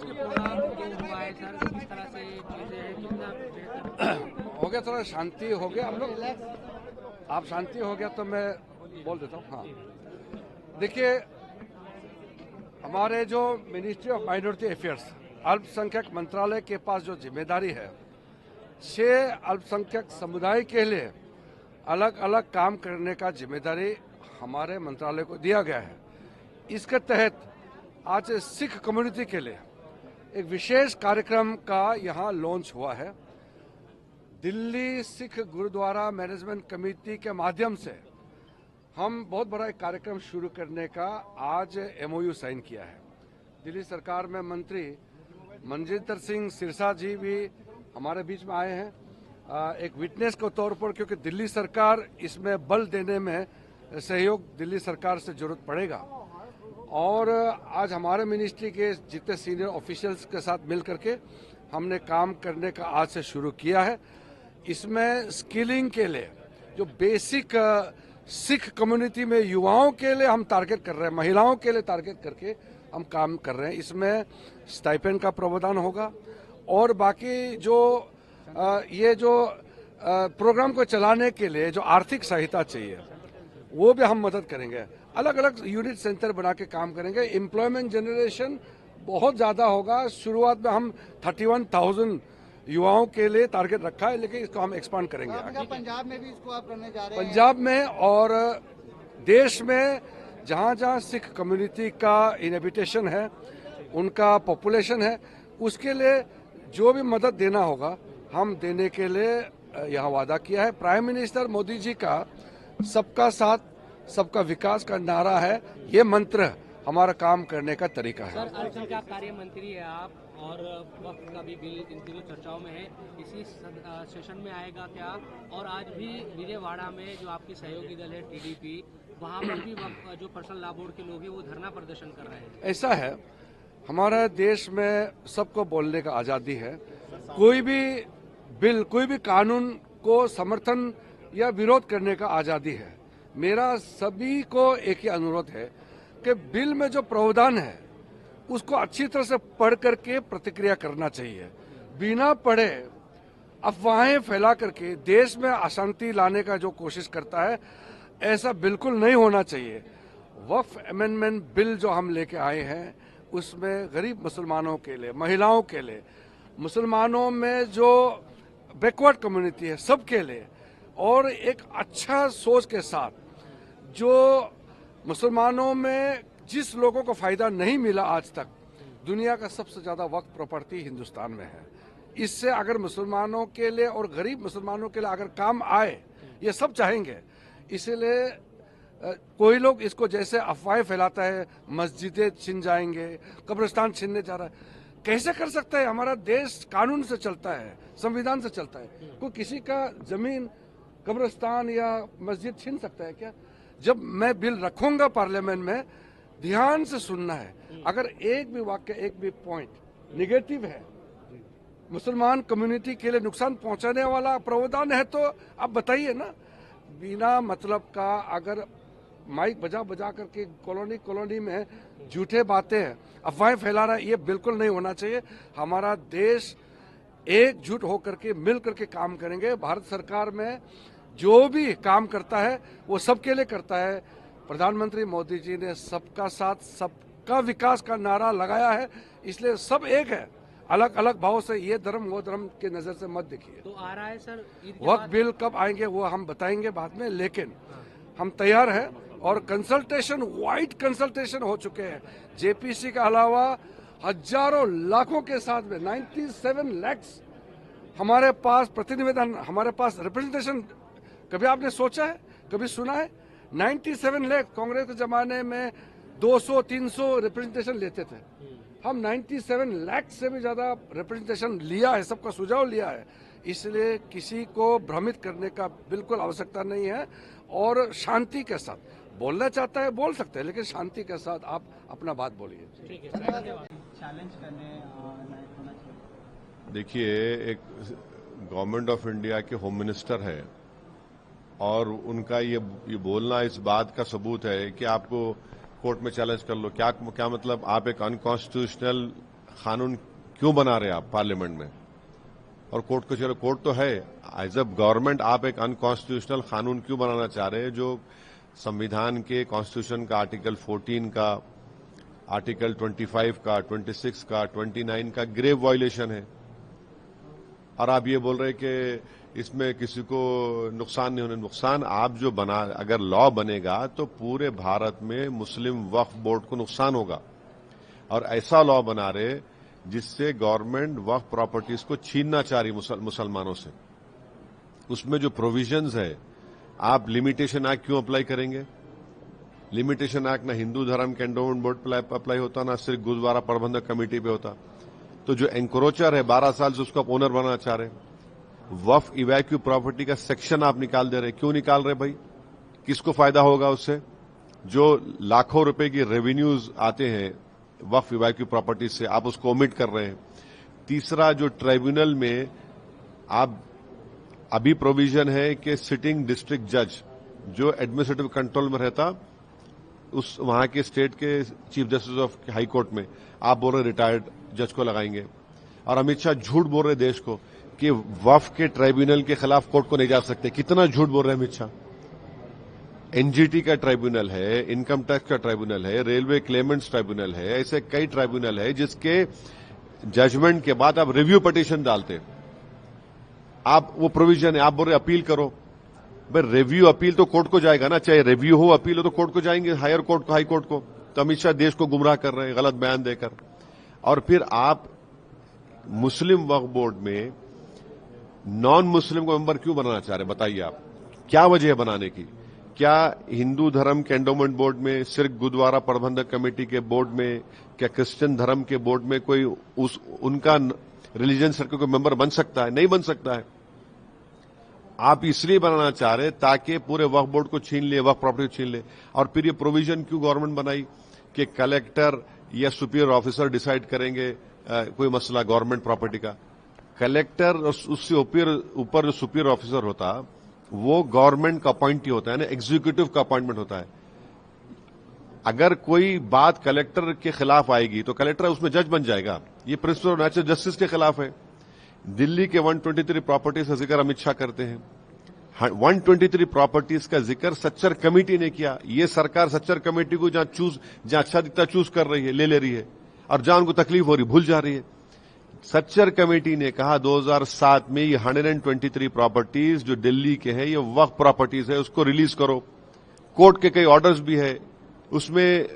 आज के प्रोग्राम जो हुआ है सर, किस तरह से चीजें हैं, कितना बेहतर हो गया, थोड़ा शांति हो गया हम लोग। आप शांति हो गया तो मैं बोल देता हूँ। हाँ, देखिए, हमारे जो मिनिस्ट्री ऑफ माइनॉरिटी अफेयर्स, अल्पसंख्यक मंत्रालय के पास जो जिम्मेदारी है, 6 अल्पसंख्यक समुदाय के लिए अलग अलग काम करने का जिम्मेदारी हमारे मंत्रालय को दिया गया है। इसके तहत आज सिख कम्युनिटी के लिए एक विशेष कार्यक्रम का यहाँ लॉन्च हुआ है। दिल्ली सिख गुरुद्वारा मैनेजमेंट कमेटी के माध्यम से हम बहुत बड़ा एक कार्यक्रम शुरू करने का आज MOU साइन किया है। दिल्ली सरकार में मंत्री मनजिंदर सिंह सिरसा जी भी हमारे बीच में आए हैं एक विटनेस के तौर पर, क्योंकि दिल्ली सरकार इसमें बल देने में सहयोग दिल्ली सरकार से जरूरत पड़ेगा। और आज हमारे मिनिस्ट्री के जितने सीनियर ऑफिशियल्स के साथ मिल करके हमने काम करने का आज से शुरू किया है। इसमें स्किलिंग के लिए जो बेसिक सिख कम्युनिटी में युवाओं के लिए हम टारगेट कर रहे हैं, महिलाओं के लिए टारगेट करके हम काम कर रहे हैं। इसमें स्टाइपेंड का प्रावधान होगा और बाकी जो ये जो प्रोग्राम को चलाने के लिए जो आर्थिक सहायता चाहिए वो भी हम मदद करेंगे। अलग अलग यूनिट सेंटर बना के काम करेंगे। एम्प्लॉयमेंट जनरेशन बहुत ज़्यादा होगा। शुरुआत में हम 31,000 युवाओं के लिए टारगेट रखा है, लेकिन इसको हम एक्सपांड करेंगे। पंजाब में भी इसको आप करने जा रहे हैं? पंजाब में और देश में जहाँ जहाँ सिख कम्युनिटी का इनहेबिटेशन है, उनका पॉपुलेशन है, उसके लिए जो भी मदद देना होगा हम देने के लिए यहाँ वादा किया है। प्राइम मिनिस्टर मोदी जी का सबका साथ सबका विकास का नारा है, ये मंत्र हमारा काम करने का तरीका है। सर, अल्पसंख्यक कार्य मंत्री है आप और वक्त का भी बिल इन दिनों चर्चाओं में है, इसी सेशन में आएगा क्या? और आज भी विजयवाड़ा में जो आपकी सहयोगी दल है TDP, वहाँ पर भी वक्त जो पर्सनल लॉ बोर्ड के लोग हैं वो धरना प्रदर्शन कर रहे हैं। ऐसा है, हमारे देश में सबको बोलने का आज़ादी है। कोई भी बिल, कोई भी कानून को समर्थन या विरोध करने का आज़ादी है। मेरा सभी को एक ही अनुरोध है कि बिल में जो प्रावधान है उसको अच्छी तरह से पढ़ करके प्रतिक्रिया करना चाहिए। बिना पढ़े अफवाहें फैला करके देश में अशांति लाने का जो कोशिश करता है, ऐसा बिल्कुल नहीं होना चाहिए। वक्फ अमेंडमेंट बिल जो हम लेके आए हैं उसमें गरीब मुसलमानों के लिए, महिलाओं के लिए, मुसलमानों में जो बैकवर्ड कम्युनिटी है सबके लिए, और एक अच्छा सोच के साथ जो मुसलमानों में जिस लोगों को फायदा नहीं मिला आज तक, दुनिया का सबसे ज्यादा वक्फ प्रॉपर्टी हिंदुस्तान में है। इससे अगर मुसलमानों के लिए और गरीब मुसलमानों के लिए अगर काम आए, ये सब चाहेंगे। इसलिए कोई लोग इसको जैसे अफवाहें फैलाता है, मस्जिदें छिन जाएंगे, कब्रिस्तान छिनने जा रहा है, कैसे कर सकता है? हमारा देश कानून से चलता है, संविधान से चलता है। कोई किसी का जमीन, कब्रिस्तान या मस्जिद छीन सकता है क्या? जब मैं बिल रखूंगा पार्लियामेंट में, ध्यान से सुनना है। अगर एक भी वाक्य, एक भी पॉइंट निगेटिव है, मुसलमान कम्युनिटी के लिए नुकसान पहुंचाने वाला प्रावधान है, तो आप बताइए ना। बिना मतलब का अगर माइक बजा बजा करके कॉलोनी में झूठे बातें, अफवाहें फैला रहा है, ये बिल्कुल नहीं होना चाहिए। हमारा देश एकजुट होकर के मिल करके काम करेंगे। भारत सरकार में जो भी काम करता है वो सबके लिए करता है। प्रधानमंत्री मोदी जी ने सबका साथ सबका विकास का नारा लगाया है, इसलिए सब एक है। अलग अलग भाव से ये धर्म वो धर्म की नजर से मत देखिए। तो आ रहा है सर वक्त बिल कब आएंगे वो हम बताएंगे बाद में, लेकिन हम तैयार हैं। और कंसल्टेशन, वाइड कंसल्टेशन हो चुके हैं। JPC के अलावा हजारों लाखों के साथ में 97 लाख हमारे पास प्रतिनिवेदन, हमारे पास रिप्रेजेंटेशन। कभी आपने सोचा है, कभी सुना है? 97 लाख। कांग्रेस के जमाने में 200-300 रिप्रेजेंटेशन लेते थे। हम 97 लाख से भी ज्यादा रिप्रेजेंटेशन लिया है, सबका सुझाव लिया है। इसलिए किसी को भ्रमित करने का बिल्कुल आवश्यकता नहीं है। और शांति के साथ बोलना चाहता है बोल सकते हैं, लेकिन शांति के साथ आप अपना बात बोलिए। ठीक है सर, धन्यवाद। चैलेंज करने लायक होना चाहिए। देखिए, एक गवर्नमेंट ऑफ इंडिया के होम मिनिस्टर है और उनका ये बोलना इस बात का सबूत है कि आपको कोर्ट में चैलेंज कर लो। क्या मतलब? आप एक अनकॉन्स्टिट्यूशनल कानून क्यों बना रहे आप पार्लियामेंट में? और कोर्ट को चलो, कोर्ट तो है, एज अ गवर्नमेंट आप एक अनकॉन्स्टिट्यूशनल कानून क्यों बनाना चाह रहे हैं जो संविधान के, कॉन्स्टिट्यूशन का आर्टिकल 14 का, आर्टिकल 25 का, 26 का, 29 का ग्रेव वायलेशन है? और आप ये बोल रहे कि इसमें किसी को नुकसान नहीं होने। नुकसान आप जो बना, अगर लॉ बनेगा तो पूरे भारत में मुस्लिम वक्फ बोर्ड को नुकसान होगा। और ऐसा लॉ बना रहे जिससे गवर्नमेंट वक्फ प्रॉपर्टीज को छीनना चाह रही मुसलमानों से। उसमें जो प्रोविजंस है, आप लिमिटेशन एक्ट क्यों अप्लाई करेंगे? लिमिटेशन एक्ट ना हिंदू धर्म के एंडोमेंट बोर्ड पर अप्लाई होता, ना सिर्फ गुरुद्वारा प्रबंधक कमेटी पे होता। तो जो एंक्रोचर है 12 साल से उसको आप ओनर बनाना चाह रहे। वक्फ इवैक्यू प्रॉपर्टी का सेक्शन आप निकाल दे रहे। क्यों निकाल रहे भाई? किसको फायदा होगा उससे? जो लाखों रुपए की रेवेन्यूज आते हैं वक्फ इवैक्यू प्रॉपर्टी से, आप उसको ओमिट कर रहे हैं। तीसरा, जो ट्राइब्यूनल में आप अभी प्रोविजन है कि सिटिंग डिस्ट्रिक्ट जज जो एडमिनिस्ट्रेटिव कंट्रोल में रहता, उस वहां के स्टेट के chief justice of high court में आप बोल रहे रिटायर्ड जज को लगाएंगे। और अमित शाह झूठ बोल रहे देश को कि वक्फ के ट्राइब्यूनल के खिलाफ कोर्ट को नहीं जा सकते। कितना झूठ बोल रहे अमित शाह। एनजीटी का ट्राइब्यूनल है, इनकम टैक्स का ट्राइब्यूनल है, रेलवे क्लेमेंट्स ट्राइब्यूनल है, ऐसे कई ट्राइब्यूनल है जिसके जजमेंट के बाद आप रिव्यू पिटीशन डालते। आप वो प्रोविजन है, आप बोल रहे अपील करो। भाई रिव्यू अपील तो कोर्ट को जाएगा ना, चाहे रिव्यू हो अपील हो तो कोर्ट को जाएंगे, हायर कोर्ट को, हाई कोर्ट को। तो अमित शाह देश को गुमराह कर रहे हैं गलत बयान देकर। और फिर आप मुस्लिम वक्फ बोर्ड में नॉन मुस्लिम को मेंबर क्यों बनाना चाह रहे? बताइए आप, क्या वजह है बनाने की? क्या हिंदू धर्म के एंडोमेंट बोर्ड में, सिर्फ गुरुद्वारा प्रबंधक कमेटी के बोर्ड में, क्या क्रिश्चियन धर्म के बोर्ड में कोई उनका रिलीजन सर्कल को मेंबर बन सकता है? नहीं बन सकता है। आप इसलिए बनाना चाह रहे ताकि पूरे वक्फ बोर्ड को छीन ले, वक्फ प्रॉपर्टी को छीन ले। और फिर ये प्रोविजन क्यों गवर्नमेंट बनाई कि कलेक्टर या सुपीरियर ऑफिसर डिसाइड करेंगे कोई मसला गवर्नमेंट प्रॉपर्टी का? कलेक्टर उससे ऊपर जो सुपीरियर ऑफिसर होता वो गवर्नमेंट का अपॉइंटी होता है ना, एग्जीक्यूटिव का अपॉइंटमेंट होता है। अगर कोई बात कलेक्टर के खिलाफ आएगी तो कलेक्टर उसमें जज बन जाएगा। ये प्रिंसिपल ऑफ नेचुरल जस्टिस के खिलाफ है। दिल्ली के 123 प्रॉपर्टीज का जिक्र अमित शाह करते हैं। 123 प्रॉपर्टीज का जिक्र सच्चर कमेटी ने किया। ये सरकार सच्चर कमेटी को जहां अच्छा दिखता चूज कर रही है, ले रही है, और जहां उनको तकलीफ हो रही भूल जा रही है। सच्चर कमेटी ने कहा 2007 में ये 123 प्रॉपर्टीज जो दिल्ली के हैं ये वक्फ प्रॉपर्टीज है, उसको रिलीज करो। कोर्ट के कई ऑर्डर्स भी है उसमें,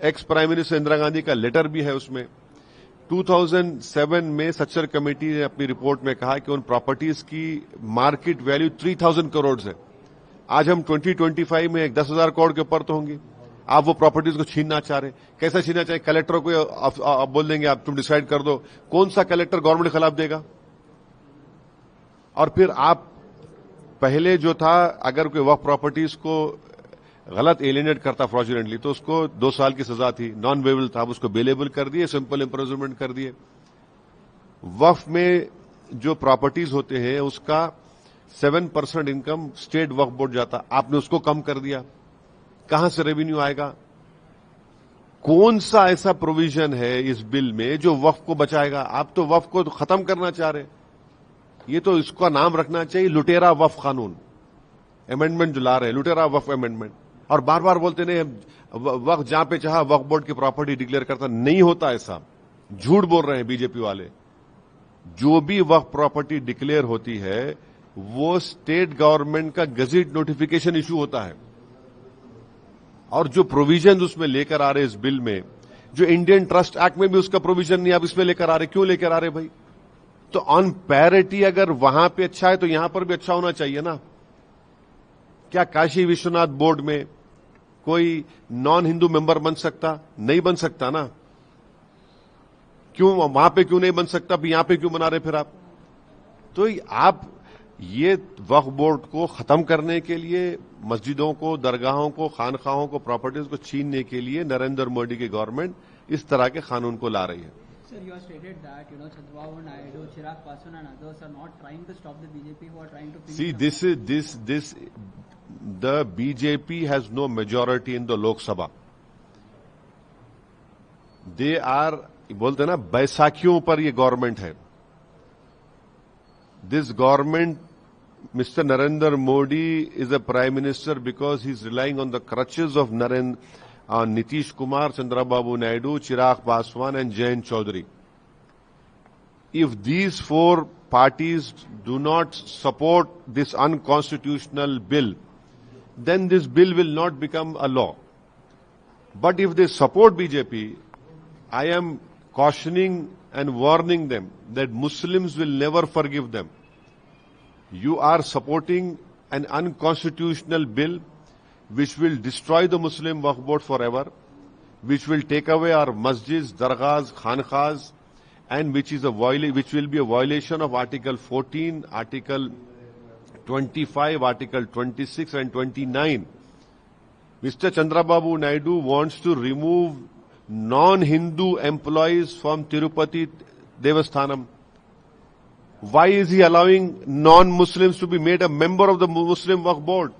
ex prime minister Indira Gandhi का लेटर भी है उसमें। 2007 में सच्चर कमेटी ने अपनी रिपोर्ट में कहा कि उन प्रॉपर्टीज की मार्केट वैल्यू 3000 करोड़ है। आज हम 2025 में 10,000 करोड़ के ऊपर तो होंगी। आप वो प्रॉपर्टीज को छीनना चाह रहे। कैसा छीनना चाहे? कलेक्टर को आप बोल देंगे आप तुम डिसाइड कर दो। कौन सा कलेक्टर गवर्नमेंट के खिलाफ देगा? और फिर आप पहले जो था, अगर कोई वक्फ प्रॉपर्टीज को गलत एलिनेट करता फ्रॉडुलेंटली तो उसको 2 साल की सजा थी, नॉन बेलेबल था, उसको बेलेबल कर दिए, सिंपल इम्प्रिजनमेंट कर दिए। वक्फ में जो प्रॉपर्टीज होते हैं उसका 7% इनकम स्टेट वक्फ बोर्ड जाता, आपने उसको कम कर दिया। कहां से रेवेन्यू आएगा? कौन सा ऐसा प्रोविजन है इस बिल में जो वक्फ को बचाएगा? आप तो वक्फ को खत्म करना चाह रहे। ये तो इसका नाम रखना चाहिए लुटेरा वक्फ कानून। अमेंडमेंट जो ला रहे हैं लुटेरा वक्फ अमेंडमेंट। और बार बार बोलते नहीं वक्फ जहां पे चाहा वक्फ बोर्ड की प्रॉपर्टी डिक्लेयर करता, नहीं होता ऐसा। झूठ बोल रहे हैं बीजेपी वाले। जो भी वक्फ प्रॉपर्टी डिक्लेयर होती है वो स्टेट गवर्नमेंट का गजेट नोटिफिकेशन इशू होता है। और जो प्रोविजन उसमें लेकर आ रहे इस बिल में, जो इंडियन ट्रस्ट एक्ट में भी उसका प्रोविजन नहीं आप इसमें लेकर आ रहे। क्यों लेकर आ रहे भाई? तो ऑन पैरिटी अगर वहां पे अच्छा है तो यहां पर भी अच्छा होना चाहिए ना। क्या काशी विश्वनाथ बोर्ड में कोई नॉन हिंदू मेंबर बन सकता? नहीं बन सकता ना। क्यों वहां पे क्यों नहीं बन सकता? यहां पे क्यों बना रहे फिर आप? तो आप ये वक्फ बोर्ड को खत्म करने के लिए, मस्जिदों को, दरगाहों को, खानखाहों को, प्रॉपर्टीज को छीनने के लिए नरेंद्र मोदी की गवर्नमेंट इस तरह के कानून को ला रही है। Sir, you have stated that Chandrababu Naidu, Chirag Paswan and others are not trying to stop the BJP who are trying to. See, the BJP has no majority in the Lok Sabha. They are बोलते हैं ना बैसाखियों पर ये government है. This government, Mr. Narendra Modi is a prime minister because he's relying on the crutches of Nitish Kumar, Chandrababu Naidu, Chirag Paswan and Jayant Chaudhary. If these four parties do not support this unconstitutional bill, then this bill will not become a law. But if they support BJP, I am cautioning and warning them that Muslims will never forgive them. You are supporting an unconstitutional bill which will destroy the Muslim Waqf Board forever, which will take away our masjids, dargahs, khanqahs, and which will be a violation of Article 14, Article 25, Article 26 and 29. Mr. Chandrababu Naidu wants to remove non-Hindu employees from Tirupati Devasthanam. Why is he allowing non-Muslims to be made a member of the Muslim Waqf Board?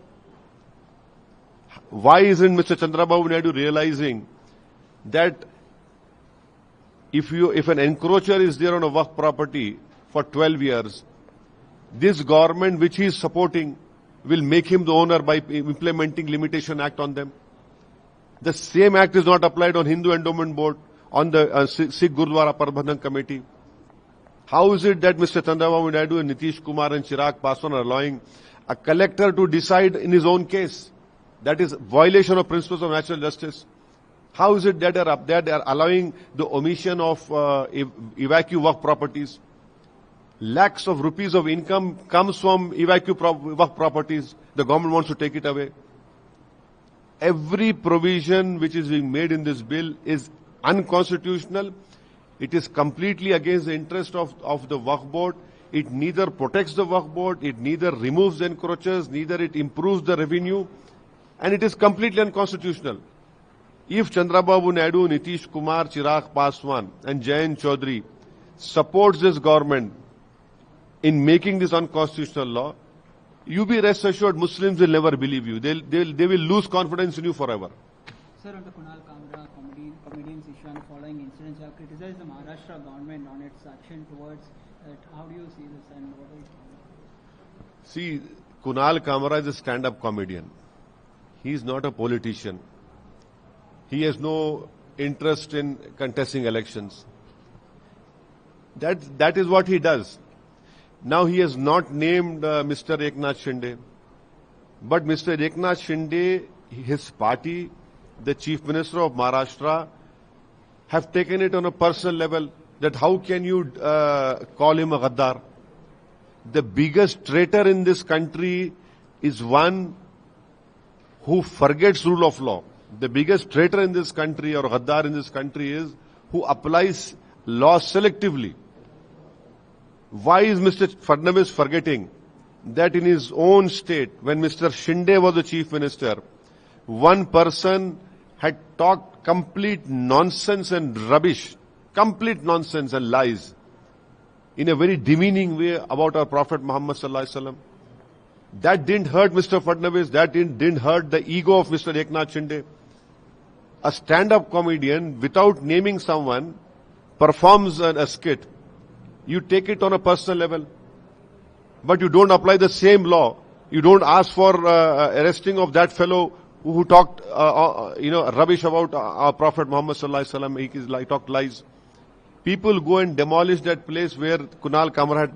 Why isn't Mr. Chandrababu Naidu realizing that if an encroacher is there on a Waqf property for 12 years, this government which he is supporting will make him the owner by implementing Limitation Act on them? The same act is not applied on Hindu Endowment Board, on the Sikh Gurdwara Prabandhan Committee. How is it that Mr. Chandrababu Naidu and Nitish Kumar and Chirag Paswan are allowing a collector to decide in his own case? That is violation of principles of natural justice. How is it that they are allowing the omission of evacuee Waqf properties? Lakhs of rupees of income comes from evacuee Waqf properties. The government wants to take it away. Every provision which is being made in this bill is unconstitutional. It is completely against the interest of the Waqf Board. It neither protects the Waqf Board, it neither removes the encroachers, neither it improves the revenue, and it is completely unconstitutional. If Chandrababu Naidu, Nitish Kumar, Chirag Paswan and Jayant Chaudhary supports this government in making this unconstitutional law, you be rest assured Muslims will never believe you. They will lose confidence in you forever. Sir, on the Kunal Kamra comedian's issue and following incidents, you have criticized the Maharashtra government on its action towards it. How do you see this and what are you? See, Kunal Kamra is a stand-up comedian. He is not a politician. He has no interest in contesting elections. That is what he does. Now he has not named Mr. Eknath Shinde. But Mr. Eknath Shinde, his party, the Chief Minister of Maharashtra, have taken it on a personal level that how can you call him a Gaddar? The biggest traitor in this country is one who forgets rule of law. The biggest traitor in this country or Gaddar in this country is who applies law selectively. Why is Mr. Fadnavis forgetting that in his own state, when Mr. Shinde was the Chief Minister, one person had talked complete nonsense and rubbish, complete nonsense and lies in a very demeaning way about our Prophet Muhammad sallallahu alaihi wasallam. That didn't hurt Mr. Fadnavis, that didn't hurt the ego of Mr. Eknath Shinde. A stand-up comedian, without naming someone, performs a skit. You take it on a personal level, but you don't apply the same law. You don't ask for arresting of that fellow who talked, rubbish about our Prophet Muhammad sallallahu alaihi wasallam. He talked lies. People go and demolish that place where Kunal Kamra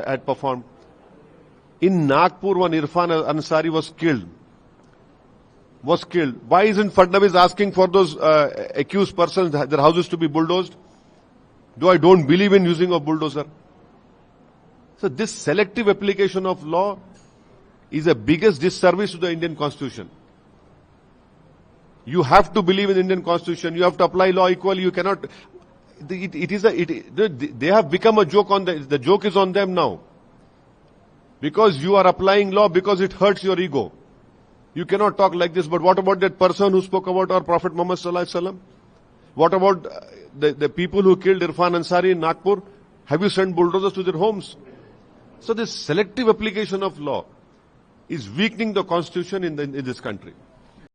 had performed. In Nagpur, one Irfan Ansari was killed. Why isn't Fadnavis asking for those accused persons, their houses to be bulldozed? Though I don't believe in using a bulldozer. So this selective application of law is the biggest disservice to the Indian Constitution. You have to believe in the Indian Constitution. You have to apply law equally. You cannot. They have become a joke on the joke is on them now. Because you are applying law because it hurts your ego. You cannot talk like this. But what about that person who spoke about our Prophet Muhammad sallallahu alaihi wasallam? What about the people who killed Irfan Ansari in Nagpur? Have you sent bulldozers to their homes? So this selective application of law is weakening the constitution in this country.